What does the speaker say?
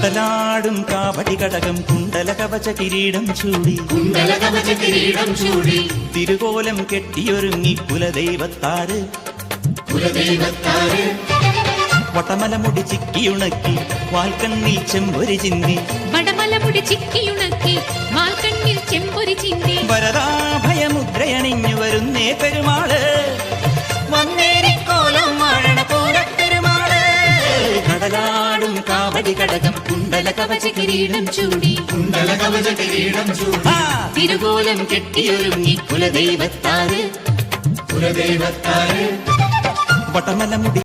കടലാടും കാവടി കടകം കുണ്ടല കവച കിരീടം ചൂടി തിരുകോലം കെട്ടിയൊരുങ്ങി കുലദൈവത്താര് വടമലമുടി ചിക്കിയുണക്കി വാൽക്കണ്ണിൽ ചെമ്പൊരി ചിന്തി വരദാഭയമുദ്രയണിഞ്ഞു വരുന്നേ പെരുമാള് കടലാടും കാവടി കടകം കുണ്ടല കവച കിരീടം ചൂടി തിരുകോലം കെട്ടിയൊരുങ്ങി കുലദൈവത്താര് വടമലമുടി